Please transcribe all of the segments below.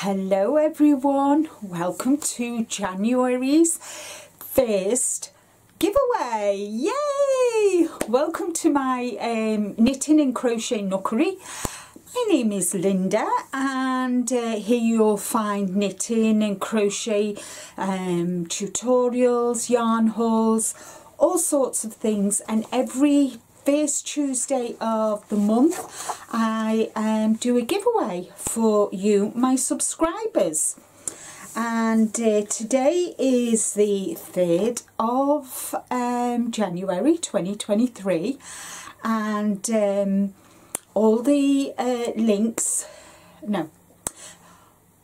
Hello everyone, welcome to January's first giveaway. Yay! Welcome to my knitting and crochet nookery. My name is Linda, and here you'll find knitting and crochet tutorials, yarn hauls, all sorts of things, and every first Tuesday of the month I do a giveaway for you, my subscribers. And today is the 3rd of January 2023, and all the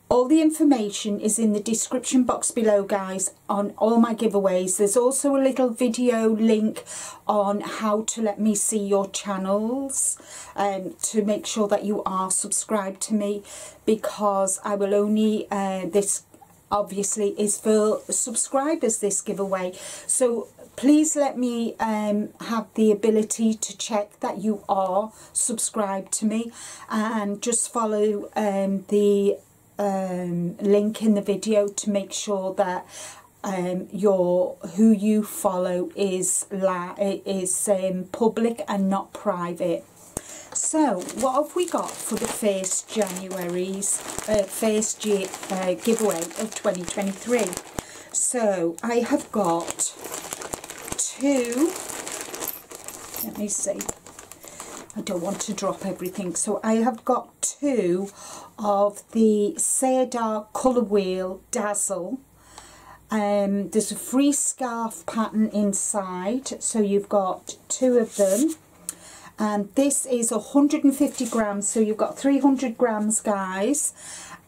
all the information is in the description box below, guys, on all my giveaways. There's also a little video link on how to let me see your channels, to make sure that you are subscribed to me, because I will only, this obviously is for subscribers, this giveaway. So please let me have the ability to check that you are subscribed to me, and just follow the link in the video to make sure that who you follow is public and not private. So what have we got for the first giveaway of 2023? So I have got two, let me see, I don't want to drop everything. So I have got two of the Cedar Colour Wheel Dazzle. There's a free scarf pattern inside, so you've got two of them. And this is 150 grams, so you've got 300 grams, guys.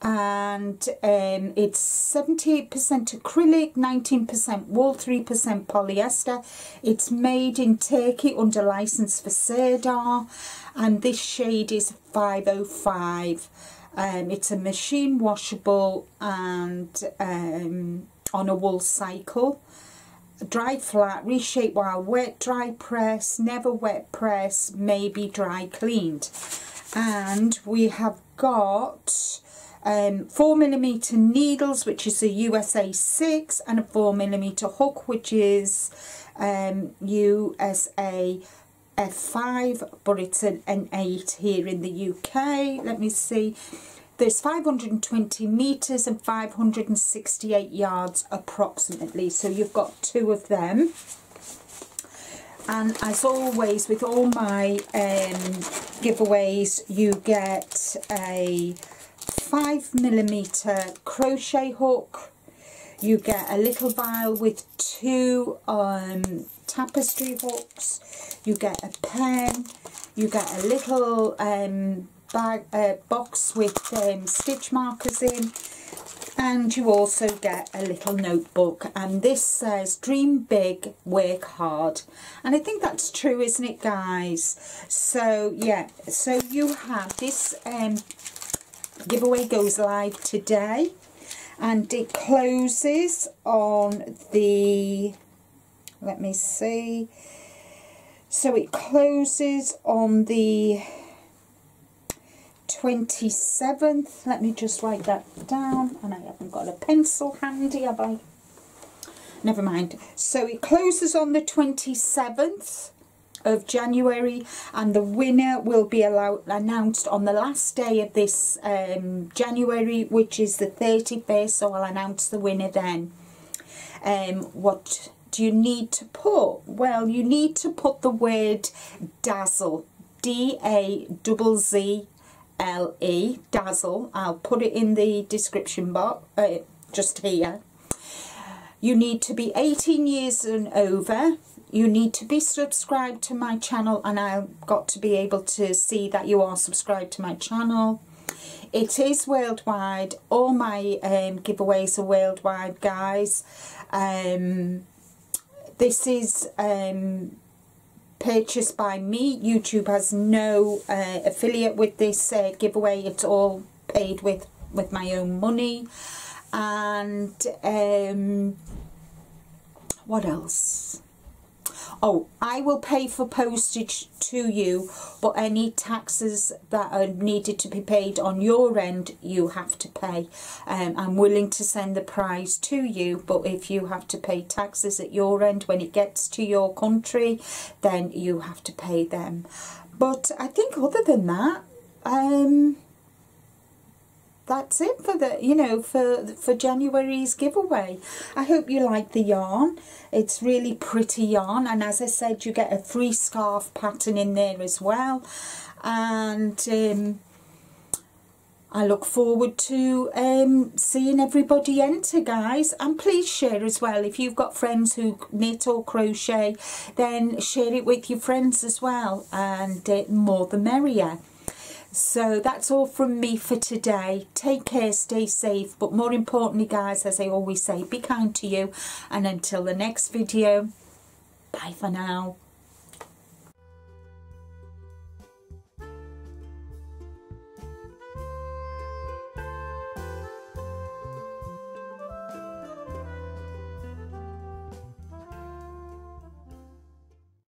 And it's 78% acrylic, 19% wool, 3% polyester. It's made in Turkey under license for Cedar, and this shade is 505. It's a machine washable and on a wool cycle. Dry flat, reshape while wet, dry press, never wet press, maybe dry cleaned. And we have got 4mm needles, which is a USA 6, and a 4mm hook, which is USA F5, but it's an 8 here in the UK. Let me see. There's 520 meters and 568 yards approximately. So you've got two of them. And as always with all my giveaways, you get a 5mm crochet hook. You get a little vial with two tapestry hooks. You get a pen. You get a little box with stitch markers in, and you also get a little notebook, and this says dream big, work hard, and I think that's true, isn't it, guys? So yeah, so you have this giveaway goes live today, and it closes on the, let me see, so it closes on the 27th. Let me just write that down, and I haven't got a pencil handy, have I? Never mind. So it closes on the 27th of January, and the winner will be announced on the last day of this January, which is the 31st, so I'll announce the winner then. What do you need to put? Well, you need to put the word dazzle, D-A-Z-Z-L-E, dazzle. I'll put it in the description box just here. You need to be 18 years and over. You need to be subscribed to my channel, and I've got to be able to see that you are subscribed to my channel. It is worldwide. All my giveaways are worldwide, guys. This is purchased by me. YouTube has no affiliate with this giveaway. It's all paid with my own money. And what else? Oh, I will pay for postage to you, but any taxes that are needed to be paid on your end, you have to pay. I'm willing to send the price to you, but if you have to pay taxes at your end when it gets to your country, then you have to pay them. But I think other than that, that's it for the, you know, for January's giveaway. I hope you like the yarn. It's really pretty yarn, and as I said, you get a free scarf pattern in there as well. And I look forward to seeing everybody enter, guys. And please share as well. If you've got friends who knit or crochet, then share it with your friends as well, and more the merrier. So that's all from me for today. Take care, stay safe, but more importantly, guys, as I always say, be kind to you. And until the next video, bye for now.